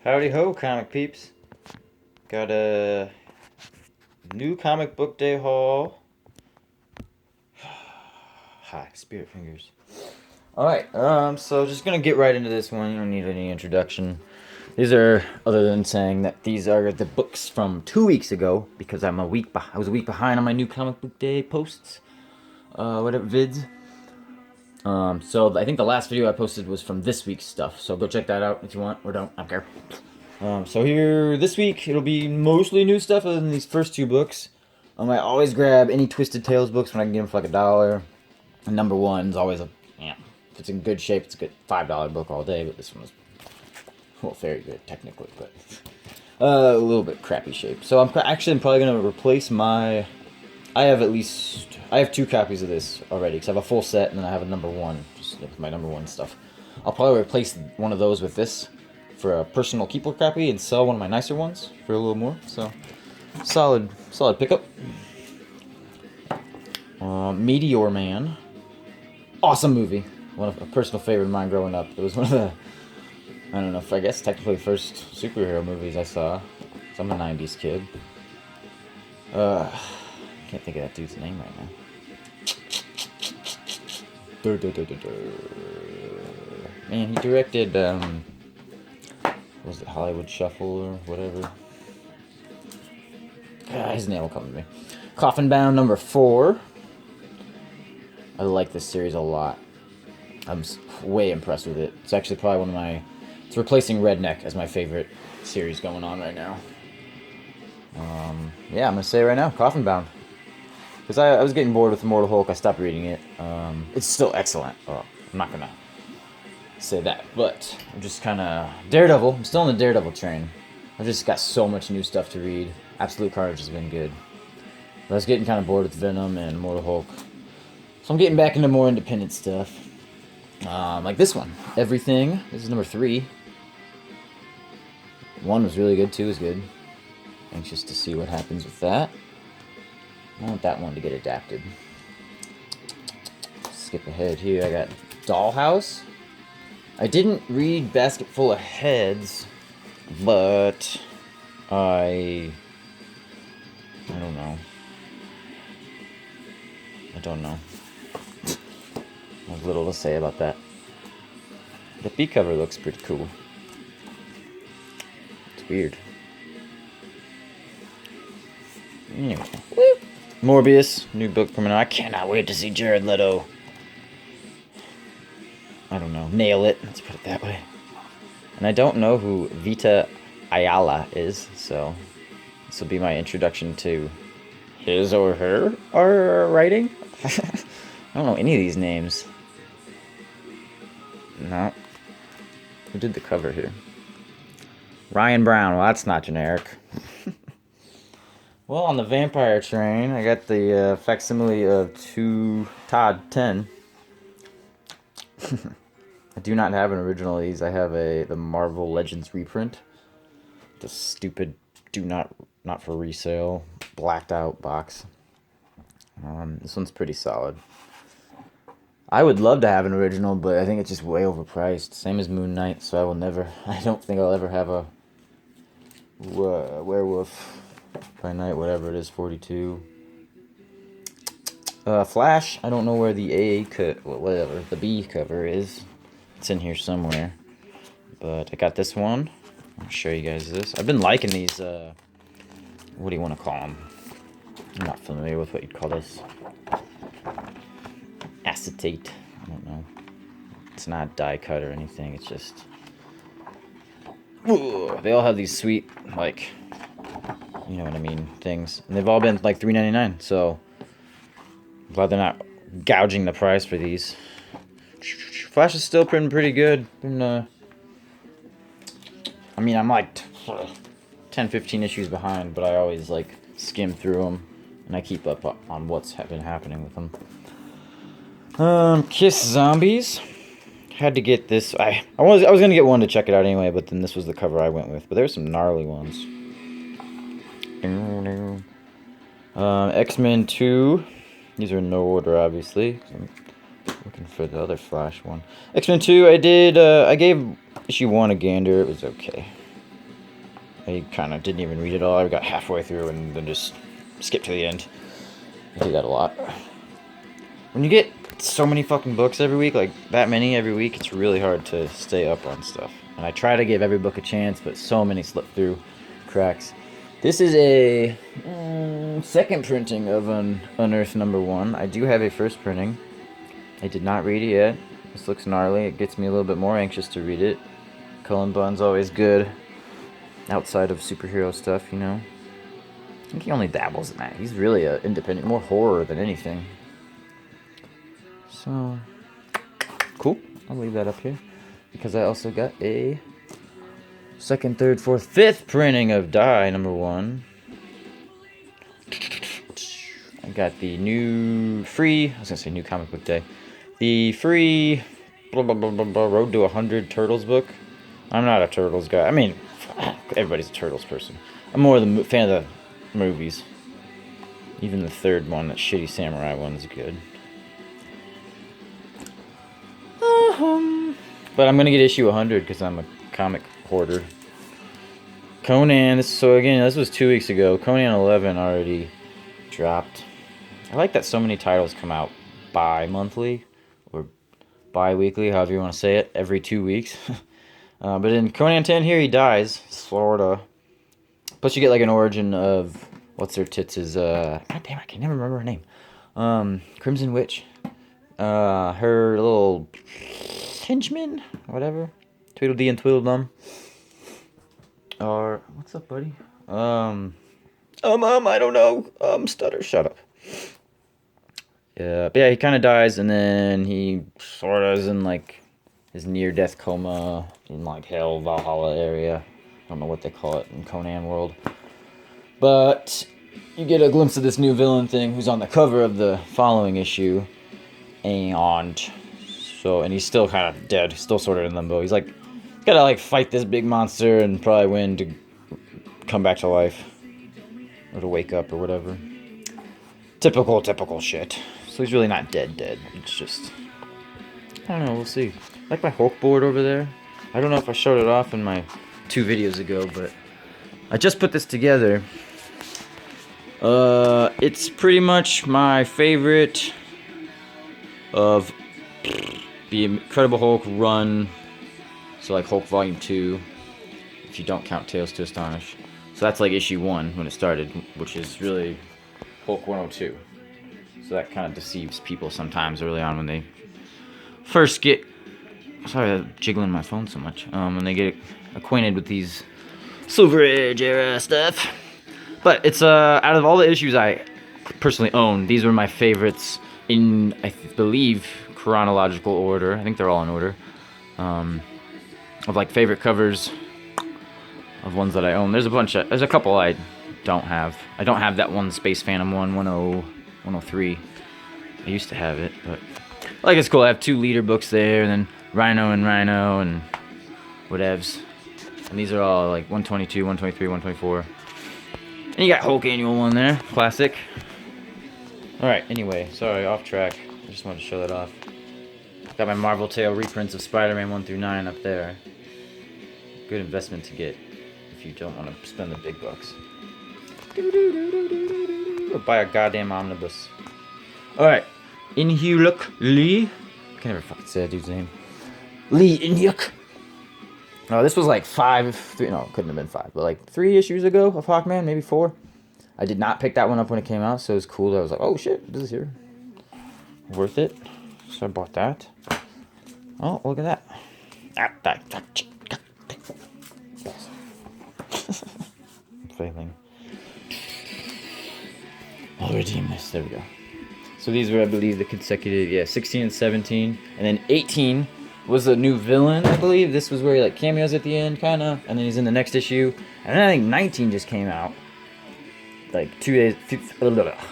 Howdy ho, comic peeps. Got a new comic book day haul. Hi, spirit fingers. Alright, so just gonna get right into this one. You don't need any introduction. These are, other than saying that these are the books from 2 weeks ago, because I was a week behind on my new comic book day posts. Whatever, vids. So I think the last video I posted was from this week's stuff, so go check that out if you want, or don't, I don't care. So here, this week, it'll be mostly new stuff other than these first two books. I always grab any Twisted Tales books when I can get them for like $1. And number one's always if it's in good shape, it's a good $5 book all day, but this one was, well, very good, technically, but a little bit crappy shape. So I'm probably going to replace my, I have 2 copies of this already, because I have a full set, and then I have a number one, just with my number one stuff. I'll probably replace one of those with this for a personal keeper copy and sell one of my nicer ones for a little more. So, solid pickup. Meteor Man. Awesome movie. One of a personal favorite of mine growing up. It was one of the, I don't know if I guess technically first superhero movies I saw. So I'm a 90s kid. Can't think of that dude's name right now. Man, he directed, was it Hollywood Shuffle or whatever? His name will come to me. Coffin Bound number 4. I like this series a lot. I'm way impressed with it. It's actually probably one of my... It's replacing Redneck as my favorite series going on right now. Yeah, I'm going to say right now, Coffin Bound. Because I was getting bored with Immortal Hulk, I stopped reading it. It's still excellent. Oh, I'm not going to say that, but I'm just kind of... Daredevil. I'm still on the Daredevil train. I've just got so much new stuff to read. Absolute Carnage has been good. But I was getting kind of bored with Venom and Immortal Hulk. So I'm getting back into more independent stuff. Like this one. Everything. This is number 3. 1 was really good, 2 was good. Anxious to see what happens with that. I want that one to get adapted. Skip ahead here. I got Dollhouse. I didn't read Basket Full of Heads, but I don't know. I have little to say about that. The B cover looks pretty cool. It's weird. Anyway. Woo! Morbius, new book coming out. I cannot wait to see Jared Leto. I don't know. Nail it. Let's put it that way. And I don't know who Vita Ayala is, so this will be my introduction to his or her writing. I don't know any of these names. No. Who did the cover here? Ryan Brown. Well, that's not generic. Well, on the vampire train, I got the facsimile of Todd 10. I do not have an original of these. I have the Marvel Legends reprint. The stupid not for resale blacked out box. This one's pretty solid. I would love to have an original, but I think it's just way overpriced. Same as Moon Knight, so I don't think I'll ever have a Werewolf by Night, whatever it is, 42. Flash, I don't know where the the B cover is. It's in here somewhere. But I got this one. I'll show you guys this. I've been liking these, what do you want to call them? I'm not familiar with what you'd call this. Acetate. I don't know. It's not die cut or anything. It's just... Ooh, they all have these sweet, like, you know what I mean, things. And they've all been like $3.99, so I'm glad they're not gouging the price for these. Flash is still pretty good. I'm like 10, 15 issues behind, but I always like skim through them, and I keep up on what's been happening with them. Kiss Zombies. Had to get this. I was gonna get one to check it out anyway, but then this was the cover I went with. But there's some gnarly ones. X-Men 2. These are in no order, obviously. I'm looking for the other Flash one. X-Men 2. I gave issue 1 a gander. It was okay. I kind of didn't even read it all. I got halfway through and then just skipped to the end. I do that a lot. When you get so many fucking books every week, like that many every week, it's really hard to stay up on stuff. And I try to give every book a chance, but so many slip through cracks. This is a second printing of Unearth #1. I do have a first printing. I did not read it yet. This looks gnarly. It gets me a little bit more anxious to read it. Cullen Bunn's always good. Outside of superhero stuff, you know. I think he only dabbles in that. He's really a independent, more horror than anything. So, cool. I'll leave that up here. Because I also got a second, third, fourth, fifth printing of Die #1. I got the new free, I was going to say new comic book day. The free Road to 100 Turtles book. I'm not a Turtles guy. I mean, everybody's a Turtles person. I'm more the fan of the movies. Even the third one, that shitty samurai one's good. But I'm gonna get issue 100 because I'm a comic hoarder. Conan, so again, this was 2 weeks ago. Conan 11 already dropped. I like that so many titles come out bi-monthly or bi-weekly, however you want to say it, every 2 weeks. But in Conan 10 here, he dies, sorta. Plus you get like an origin of, what's her tits is, god damn, I can never remember her name. Crimson Witch. Her little henchman, whatever. Tweedledee and Tweedledum. Or, what's up, buddy? I don't know. Stutter, shut up. Yeah, but yeah, he kind of dies, and then he sort of is in, like, his near-death coma in, like, Hell, Valhalla area. I don't know what they call it in Conan world. But you get a glimpse of this new villain thing who's on the cover of the following issue. And he's still kind of dead, still sort of in limbo. He's like, gotta like fight this big monster and probably win to come back to life. Or to wake up or whatever. Typical shit. So he's really not dead. It's just, I don't know, we'll see. Like my Hulk board over there. I don't know if I showed it off in my 2 videos ago, but I just put this together. It's pretty much my favorite of the Incredible Hulk run, so like Hulk Volume 2, if you don't count Tales to Astonish. So that's like issue 1 when it started, which is really Hulk 102. So that kind of deceives people sometimes early on when they first get, sorry I'm jiggling my phone so much, when they get acquainted with these Silver Age era stuff. But it's, out of all the issues I personally own, these were my favorites in, I believe, chronological order. I think they're all in order. Of like favorite covers of ones that I own. There's a couple I don't have. I don't have that one Space Phantom 103. I used to have it, but like it's cool. I have 2 leader books there, and then Rhino and whatevs. And these are all like 122, 123, 124. And you got Hulk Annual 1 there, classic. Alright, anyway, sorry, off track. I just wanted to show that off. Got my Marvel Tale reprints of Spider-Man 1 through 9 up there. Good investment to get if you don't want to spend the big bucks. Or buy a goddamn omnibus. Alright, Inhyuk Lee. I can never fucking say that dude's name. Lee Inhyuk. No, this was like 3, no, it couldn't have been 5, but like 3 issues ago of Hawkman, maybe 4. I did not pick that one up when it came out, so it was cool. I was like, oh shit, this is here. Worth it. So I bought that. Oh, look at that. Failing. I'll redeem this. There we go. So these were, I believe, the consecutive, 16 and 17. And then 18 was a new villain, I believe. This was where he like cameos at the end, kind of. And then he's in the next issue. And then I think 19 just came out. Like a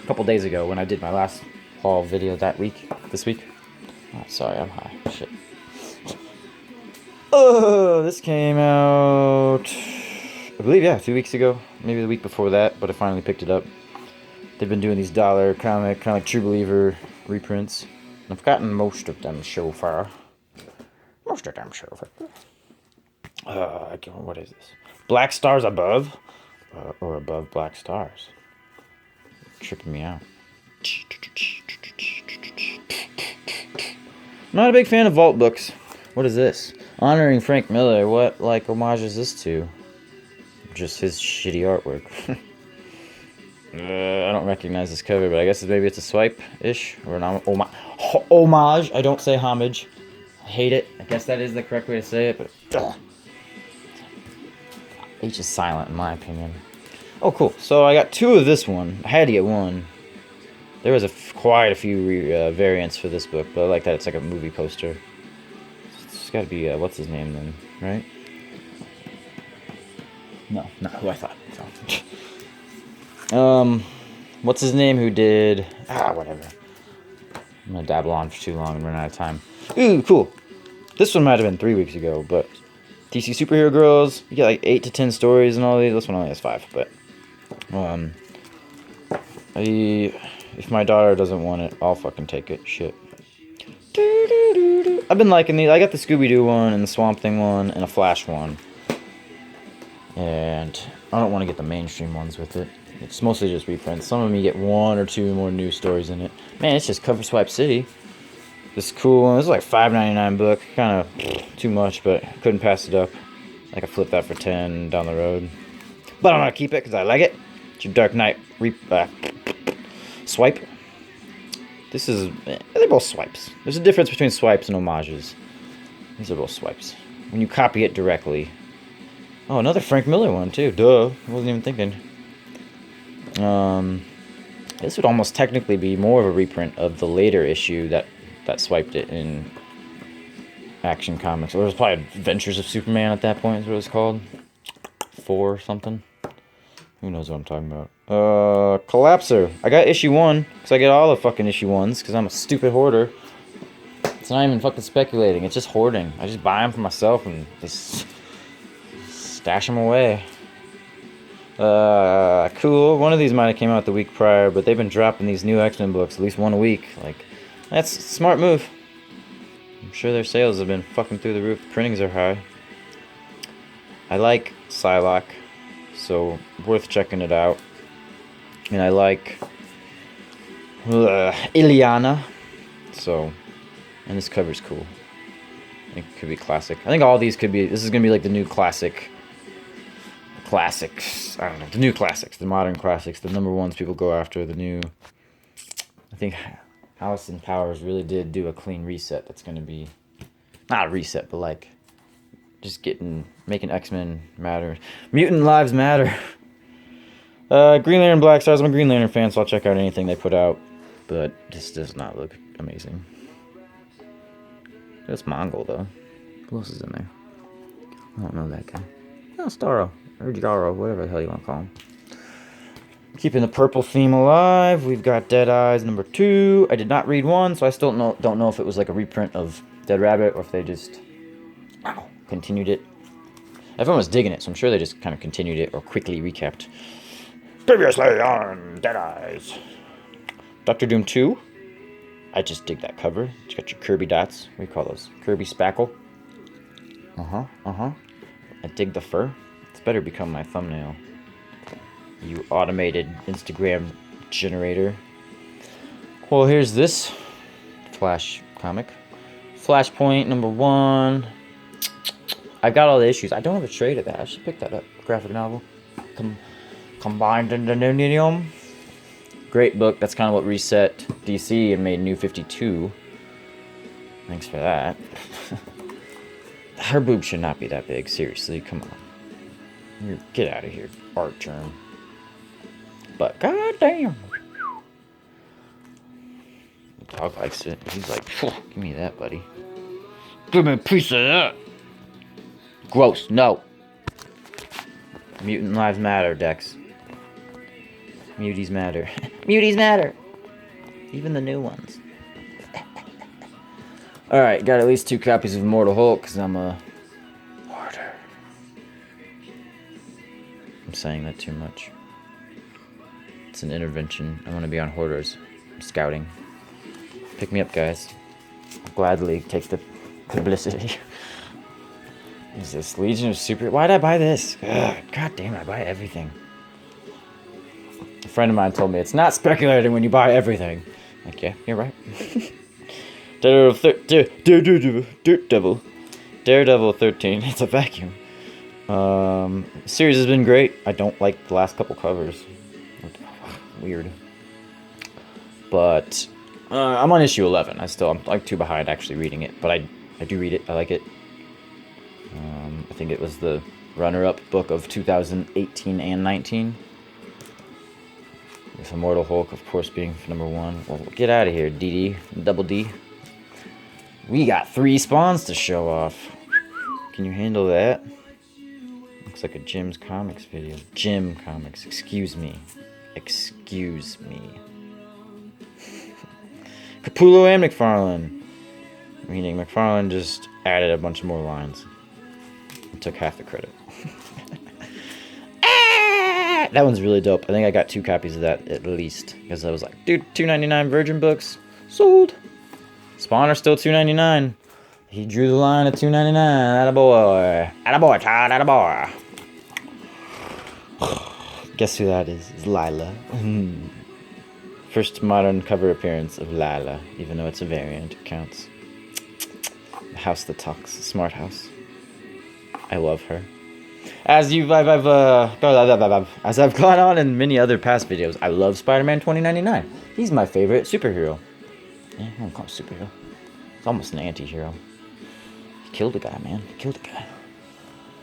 couple days ago when I did my last haul video this week. Oh, sorry, I'm high. Shit. Oh, this came out, I believe, 2 weeks ago. Maybe the week before that, but I finally picked it up. They've been doing these dollar comic, kind of like True Believer reprints. And I've gotten most of them so far. What is this? Black Stars Above? Or Above Black Stars? Tripping me out. Not a big fan of vault books. What is this? Honoring Frank Miller. What, like, homage is this to? Just his shitty artwork. I don't recognize this cover, but I guess maybe it's a swipe-ish. Or an homage. I don't say homage. I hate it. I guess that is the correct way to say it, but... Ugh. H is silent, in my opinion. Oh, cool. So I got 2 of this one. I had to get 1. There was quite a few variants for this book, but I like that it's like a movie poster. It's got to be, what's his name then, right? No, not who I thought. So. What's his name who did... whatever. I'm going to dabble on for too long and run out of time. Ooh, cool. This one might have been 3 weeks ago, but... DC Superhero Girls, you get like 8 to 10 stories and all these. This one only has 5, but... if my daughter doesn't want it, I'll fucking take it. Shit. I've been liking these. I got the Scooby-Doo one and the Swamp Thing one and a Flash one. And I don't want to get the mainstream ones with it. It's mostly just reprints. Some of them you get 1 or 2 more new stories in it. Man, it's just Cover Swipe City. This cool one. This is like $5.99 book. Kind of too much, but couldn't pass it up. I could flip that for 10 down the road. But I'm going to keep it because I like it. It's your Dark Knight swipe. This is... they're both swipes. There's a difference between swipes and homages. These are both swipes. When you copy it directly. Oh, another Frank Miller one, too. Duh. I wasn't even thinking. This would almost technically be more of a reprint of the later issue that swiped it in Action Comics. Or it was probably Adventures of Superman at that point is what it was called. 4 or something. Who knows what I'm talking about. Collapser. I got issue 1, because I get all the fucking issue 1s, because I'm a stupid hoarder. It's not even fucking speculating, it's just hoarding. I just buy them for myself and just stash them away. Cool. One of these might have came out the week prior, but they've been dropping these new X-Men books at least 1 a week. Like, that's a smart move. I'm sure their sales have been fucking through the roof. The printings are high. I like Psylocke, so worth checking it out. And I like Ileana, so, and this cover's cool. I think it could be classic. I think all these could be, this is going to be like the new classics, I don't know, the new classics, the modern classics, the number ones people go after, the new, I think Allison Powers really did do a clean reset that's going to be, not a reset, but like, just making X-Men matter. Mutant Lives Matter. Green Lantern, Black Stars. I'm a Green Lantern fan, so I'll check out anything they put out. But this does not look amazing. It's Mongol, though. Who else is in there? I don't know that guy. Oh, Starro. Or Jaro, whatever the hell you want to call him. Keeping the purple theme alive. We've got Dead Eyes number 2. I did not read 1, so I still don't know if it was like a reprint of Dead Rabbit or if they just continued it. Everyone was digging it, so I'm sure they just kind of continued it or quickly recapped. Previously on Dead Eyes. Doctor Doom 2. I just dig that cover. It's got your Kirby dots. What do you call those? Kirby spackle. I dig the fur. This better become my thumbnail. You automated Instagram generator. Well, here's this Flash comic. Flashpoint number 1. I've got all the issues. I don't have a trade of that. I should pick that up. Graphic novel. Combined in the Nunium. Great book. That's kind of what reset DC and made New 52. Thanks for that. Her boob should not be that big. Seriously, come on. Get out of here, art term. But goddamn. The dog likes it. He's like, give me that, buddy. Give me a piece of that. Gross. No. Mutant Lives Matter, Dex. Muties matter. Muties matter. Even the new ones. Alright, got at least 2 copies of Immortal Hulk, because I'm a hoarder. I'm saying that too much. It's an intervention. I want to be on Hoarders. I'm scouting. Pick me up, guys. I'll gladly take the publicity. Is this Legion of Super? Why'd I buy this? Ugh, God damn it, I buy everything. A friend of mine told me it's not speculating when you buy everything. Like, yeah, you're right. Daredevil 13. It's a vacuum. Series has been great. I don't like the last couple covers. Weird. But I'm on issue 11. I'm like 2 behind actually reading it, but I do read it. I like it. I think it was the runner-up book of 2018 and 19. With Immortal Hulk, of course, being number 1. Well, get out of here, Double D. We got 3 spawns to show off. Can you handle that? Looks like a Jim's Comics video. Jim Comics, excuse me. Excuse me. Capullo and McFarlane. Meaning McFarlane just added a bunch more lines. And took half the credit. That one's really dope. I think I got 2 copies of that at least. Because I was like, dude, $2.99 Virgin books. Sold. Spawn are still $2.99. He drew the line at $2.99. Attaboy. Attaboy, Todd. Attaboy. Guess who that is? It's Lila. First modern cover appearance of Lila. Even though it's a variant, it counts. The house that talks. Smart house. I love her. As I've gone on in many other past videos, I love Spider-Man 2099. He's my favorite superhero. Yeah, I don't call him superhero. It's almost an anti-hero. He killed a guy, man. He killed a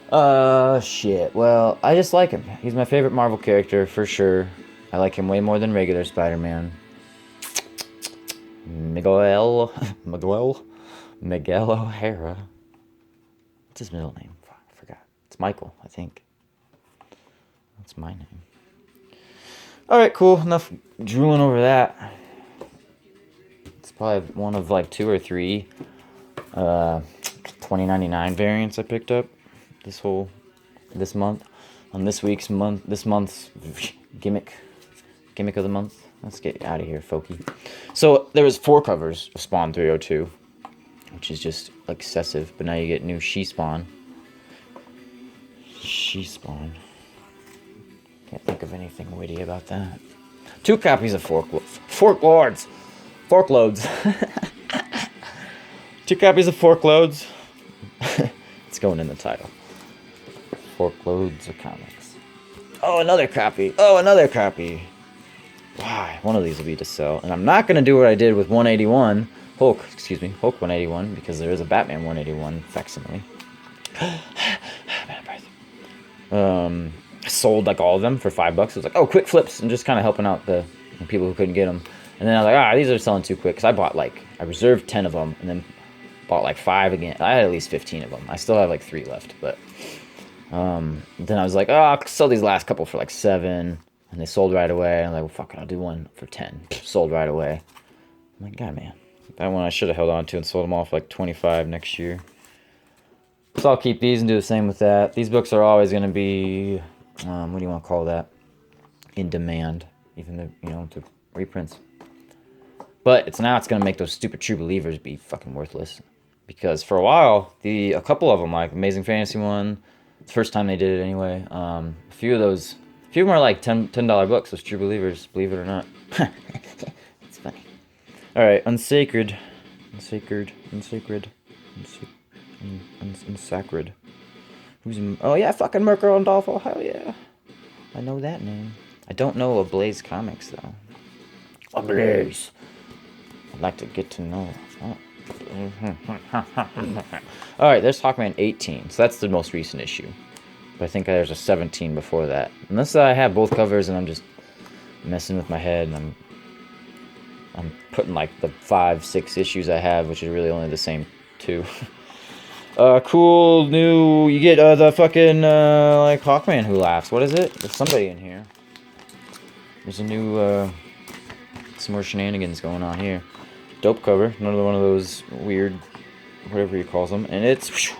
guy. Shit. Well, I just like him. He's my favorite Marvel character, for sure. I like him way more than regular Spider-Man. Miguel O'Hara. What's his middle name? I forgot. It's Michael, I think. That's my name. Alright, cool. Enough drooling over that. It's probably one of like 2 or 3 $20.99 variants I picked up this month. On this month's gimmick of the month. Let's get out of here, folky. So there was 4 covers of Spawn 302, which is just excessive. But now you get new She-Spawn. She-Spawn. Can't think of anything witty about that. 2 copies of Forkloads. 2 copies of Forkloads. It's going in the title. Forkloads of comics. Oh, another copy. Why? One of these will be to sell. And I'm not going to do what I did with 181. Hulk 181, because there is a Batman 181 facsimile. I sold like all of them for $5. It was like, oh, quick flips, and just kind of helping out the people who couldn't get them. And then I was like, these are selling too quick, because I reserved 10 of them, and then bought like 5 again. I had at least 15 of them. I still have like 3 left, but then I was like, I'll sell these last couple for like 7, and they sold right away. And I'm like, well, fuck it, I'll do one for 10. Sold right away. I'm like, God, man, that one I should have held on to and sold them off like 25 next year. So I'll keep these and do the same with that. These books are always going to be, what do you want to call that? In demand, even the reprints. But it's going to make those stupid True Believers be fucking worthless. Because for a while, a couple of them, like Amazing Fantasy one, the first time they did it anyway, a few of them are like $10 books, those True Believers, believe it or not. It's funny. Alright, Unsacred. Oh yeah, fucking Mirko and Dolpho, hell yeah. I know that name. I don't know of Blaze Comics, though. Blaze. I'd like to get to know. Alright, there's Hawkman 18, so that's the most recent issue. But I think there's a 17 before that. Unless I have both covers and I'm just messing with my head, and I'm putting like the 5-6 issues I have, which is really only the same 2. Cool new. You get the fucking like Hawkman Who Laughs. What is it? There's somebody in here. There's a new some more shenanigans going on here. Dope cover. Another one of those weird, whatever he calls them, and it's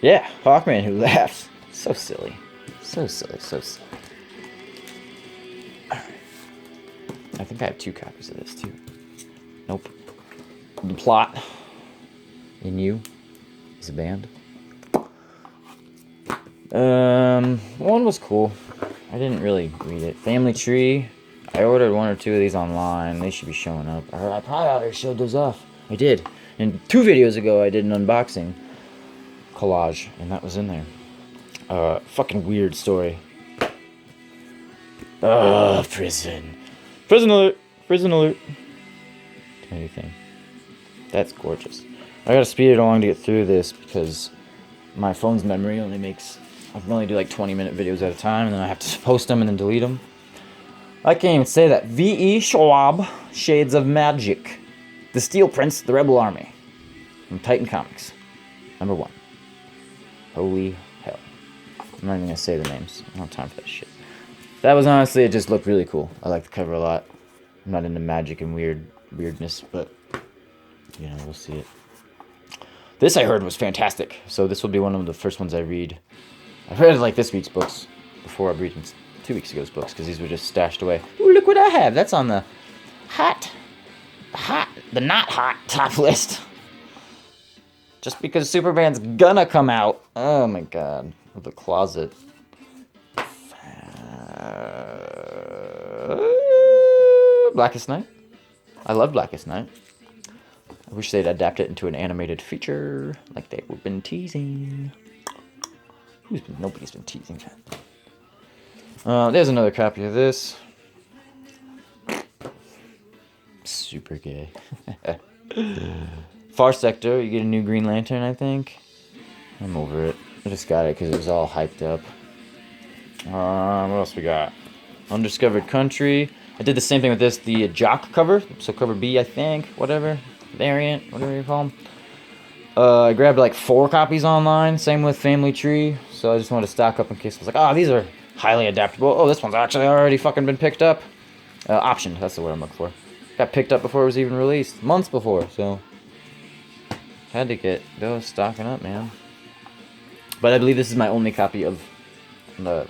yeah, Hawkman Who Laughs. So silly. So silly. Alright. I think I have 2 copies of this too. Nope. The Plot in You is a band. One was cool. I didn't really read it. Family Tree. I ordered 1 or 2 of these online. They should be showing up. I probably already showed those off. I did. And 2 videos ago, I did an unboxing collage, and that was in there. Fucking weird story. Prison. Prison alert. Prison alert. Anything. That's gorgeous. I gotta speed it along to get through this because my phone's memory only makes... I can only do like 20-minute videos at a time, and then I have to post them and then delete them. I can't even say that. V.E. Schwab, Shades of Magic. The Steel Prince, The Rebel Army. From Titan Comics. Number 1. Holy hell. I'm not even gonna say the names. I don't have time for that shit. That was honestly, it just looked really cool. I like the cover a lot. I'm not into magic and weirdness, but you know, we'll see it. This I heard was fantastic, so this will be one of the first ones I read. I read like this week's books before I read 2 weeks ago's books because these were just stashed away. Ooh, look what I have! That's on the the not hot top list. Just because Superman's gonna come out. Oh my god, the closet. Blackest Night. I love Blackest Night. I wish they'd adapt it into an animated feature, like they've been teasing. Nobody's been teasing that. There's another copy of this. Super gay. Far Sector, you get a new Green Lantern, I think. I'm over it. I just got it because it was all hyped up. What else we got? Undiscovered Country. I did the same thing with this, the Jock cover, so cover B, I think, whatever. Variant, whatever you call them. I grabbed like 4 copies online, same with Family Tree, so I just wanted to stock up in case I was like, oh, these are highly adaptable. Oh, this one's actually already fucking been picked up. Optioned, that's the word I'm looking for. Got picked up before it was even released, months before, so had to get those stocking up, man. But I believe this is my only copy of the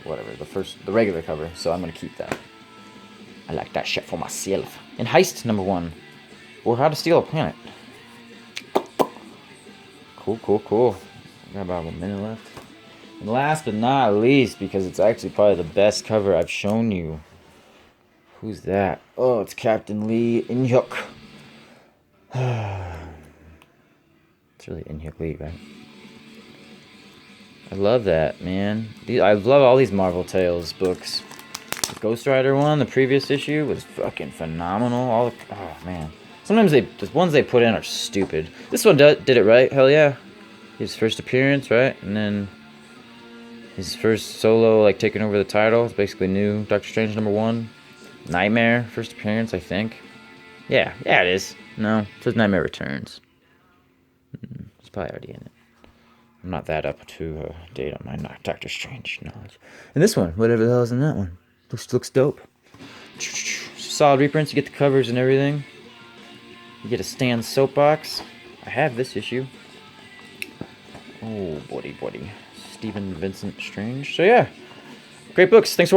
regular cover, so I'm gonna keep that. I like that shit for myself. And Heist number 1, or How to Steal a Planet. Cool. I got about 1 minute left. And last but not least, because it's actually probably the best cover I've shown you. Who's that? Oh, it's Captain Lee In-hyuk. It's really In-hyuk Lee, right? I love that, man. I love all these Marvel Tales books. The Ghost Rider one, the previous issue, was fucking phenomenal. Oh, man. Sometimes the ones they put in are stupid. This one did it right, hell yeah. His first appearance, right? And then his first solo, like, taking over the title. It's basically new. Doctor Strange number 1. Nightmare, first appearance, I think. Yeah, it is. No, it says Nightmare Returns. It's probably already in it. I'm not that up to date on my Doctor Strange knowledge. And this one, whatever the hell is in that one. Looks dope. Solid reprints, you get the covers and everything. You get a Stan soapbox. I have this issue. Oh, buddy. Stephen Vincent Strange. So yeah, great books. Thanks for watching.